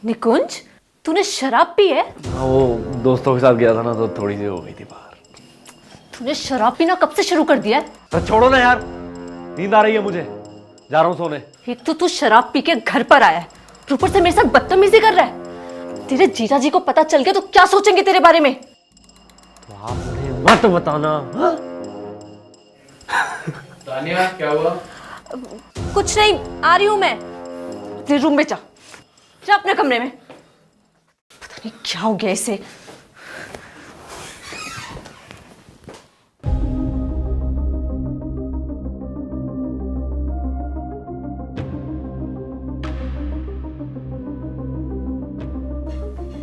निकुंज, तूने शराब पी है? वो दोस्तों के साथ गया था ना, तो थोड़ी सी हो गई थी बाहर। तूने शराब पीना कब से शुरू कर दिया है? तो छोड़ो ना यार, नींद आ रही है मुझे, जा रहा हूँ सोने। एक तो तू शराब पी के घर पर आया है, ऊपर से मेरे साथ बदतमीजी कर रहा है। तेरे जीजा जी को पता चल गया तो क्या सोचेंगे तेरे बारे में? तो आप उन्हें मत बताना। तानिया, क्या हुआ? कुछ नहीं, आ रही हूं मैं। अपने रूम में जा, जा अपने कमरे में। पता नहीं क्या हो गया इसे।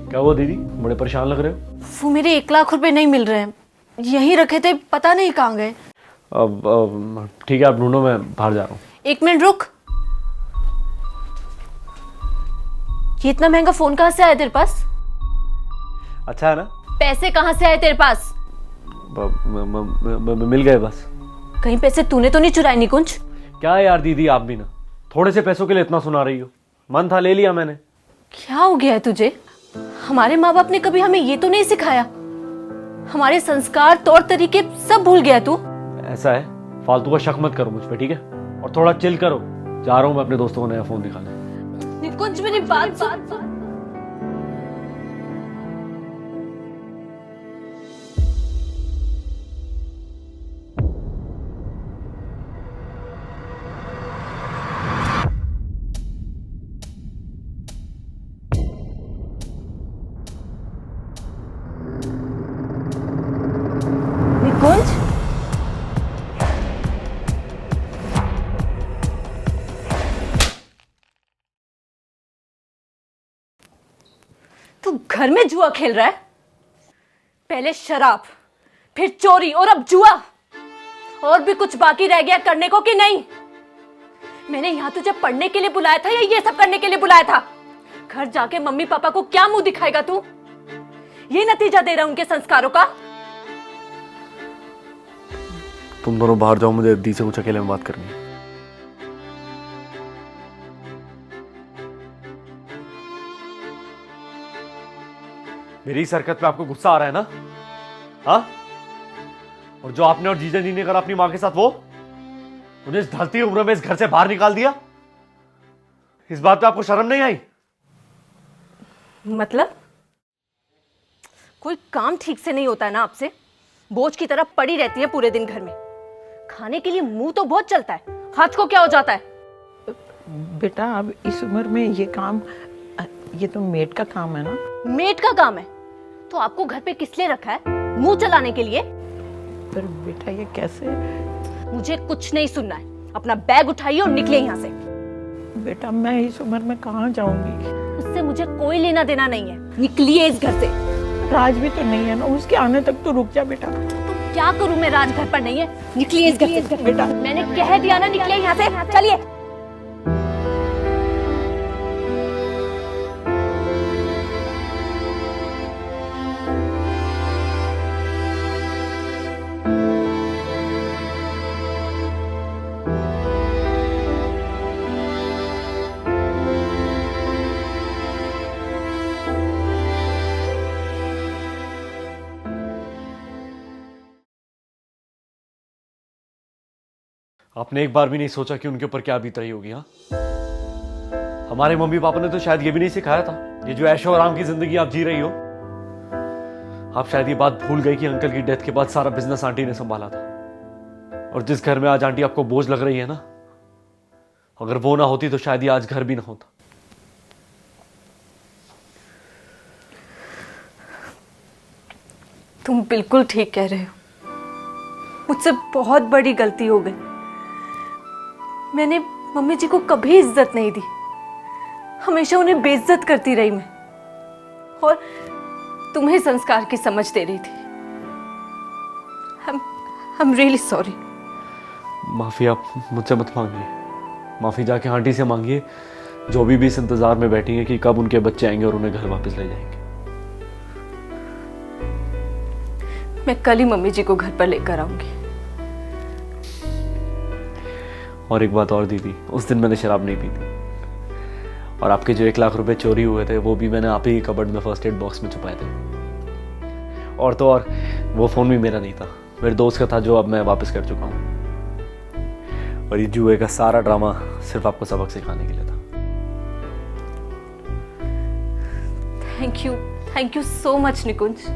क्या हुआ दीदी, बड़े परेशान लग रहे हो? वो मेरे 1 लाख रुपए नहीं मिल रहे हैं, यहीं रखे थे, पता नहीं कहाँ गए। अब ठीक है, आप ढूंढो, मैं बाहर जा रहा हूँ। 1 मिनट रुक। ये इतना महंगा फोन कहाँ से आया तेरे पास? अच्छा है ना? पैसे कहाँ से आए तेरे पास? मिल गए बस। कहीं पैसे तूने तो नहीं चुराए निकुंज? क्या है यार दीदी, आप भी ना थोड़े से पैसों के लिए इतना सुना रही हो। मन था ले लिया मैंने। क्या हो गया है तुझे? हमारे माँ बाप ने कभी हमें ये तो नहीं सिखाया। हमारे संस्कार, तौर तरीके सब भूल गया तू। ऐसा है, फालतू का शक मत करो मुझ पे, ठीक है? और थोड़ा चिल करो। जा रहा हूँ मैं अपने दोस्तों को नया फोन दिखाने। निकुंज मेरी बात सुन। निकुंज, तू घर में जुआ खेल रहा है? पहले शराब, फिर चोरी और अब जुआ। और भी कुछ बाकी रह गया करने को कि नहीं? मैंने यहां तुझे पढ़ने के लिए बुलाया था या ये सब करने के लिए बुलाया था? घर जाके मम्मी पापा को क्या मुंह दिखाएगा तू? ये नतीजा दे रहा उनके संस्कारों का? तुम दोनों बाहर जाओ, मुझे दी से कुछ अकेले में बात करनी है। मेरी इस हरकत पे आपको गुस्सा आ रहा है ना? हाँ? और जो आपने और जीजा जी ने करा अपनी मां के साथ, वो मुझे इस ढलती उम्र में इस घर से बाहर निकाल दिया। इस बात पे आपको शर्म नहीं आई? मतलब कोई काम ठीक से नहीं होता है ना आपसे? बोझ की तरह पड़ी रहती है पूरे दिन घर में। खाने के लिए मुंह तो बहुत चलता है, हाथ को क्या हो जाता है? बेटा अब इस उम्र में ये काम, ये तो मेड का काम है ना। मेड का काम है तो आपको घर पे किस लिए रखा है? मुंह चलाने के लिए? पर बेटा ये कैसे? मुझे कुछ नहीं सुनना है। अपना बैग उठाइए और निकले यहाँ से। बेटा मैं इस उम्र में कहाँ जाऊंगी? उससे मुझे कोई लेना देना नहीं है। निकलिए इस घर से। राज भी तो नहीं है ना, उसके आने तक तो रुक जा बेटा। तो क्या करूं मैं? राज घर पर नहीं है, निकलिए इस घर से। बेटा मैंने कह दिया ना, निकलिए यहाँ से, चलिए। आपने एक बार भी नहीं सोचा कि उनके ऊपर क्या बीत रही होगी? हाँ, हमारे मम्मी पापा ने तो शायद ये भी नहीं सिखाया था। ये जो ऐशो आराम की जिंदगी आप जी रही हो, आप शायद ये बात भूल गई कि अंकल की डेथ के बाद सारा बिजनेस आंटी ने संभाला था। और जिस घर में आज आंटी आपको बोझ लग रही है ना, अगर वो ना होती तो शायद ये आज घर भी ना होता। तुम बिल्कुल ठीक कह रहे हो। मुझसे बहुत बड़ी गलती हो गई। मैंने मम्मी जी को कभी इज्जत नहीं दी, हमेशा उन्हें बेइज्जत करती रही मैं, और तुम्हें संस्कार की समझ दे रही थी। I'm really sorry। माफी आप मुझसे मत मांगिए, माफी जाके आंटी से मांगिए, जो भी इस इंतजार में बैठी हैं कि कब उनके बच्चे आएंगे और उन्हें घर वापस ले जाएंगे। मैं कल ही मम्मी जी को घर पर लेकर आऊंगी। और एक बात और दीदी, उस दिन मैंने शराब नहीं पी थी, और आपके जो 1 लाख रुपए चोरी हुए थे वो भी मैंने आप ही कबर्ड में फर्स्ट एड बॉक्स में छुपाए थे। और तो और वो फ़ोन भी मेरा नहीं था, मेरे दोस्त का था, जो अब मैं वापस कर चुका हूँ। और ये जुए का सारा ड्रामा सिर्फ आपको सबक सिखाने के लिए था। थैंक यू सो मच निकुंज।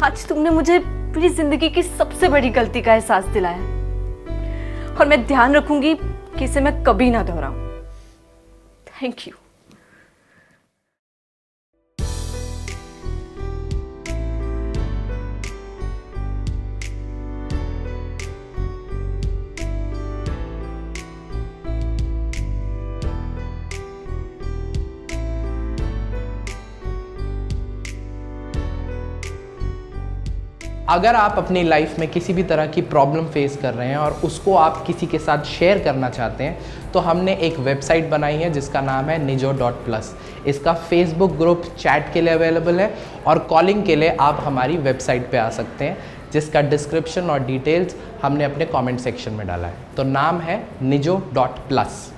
आज तुमने मुझे मेरी जिंदगी की सबसे बड़ी गलती का एहसास दिलाया और मैं ध्यान रखूंगी कि इसे मैं कभी ना दोहराऊं। Thank you. अगर आप अपनी लाइफ में किसी भी तरह की प्रॉब्लम फेस कर रहे हैं और उसको आप किसी के साथ शेयर करना चाहते हैं तो हमने एक वेबसाइट बनाई है जिसका नाम है nijo.plus। इसका फेसबुक ग्रुप चैट के लिए अवेलेबल है और कॉलिंग के लिए आप हमारी वेबसाइट पे आ सकते हैं, जिसका डिस्क्रिप्शन और डिटेल्स हमने अपने कमेंट सेक्शन में डाला है। तो नाम है nijo.plus।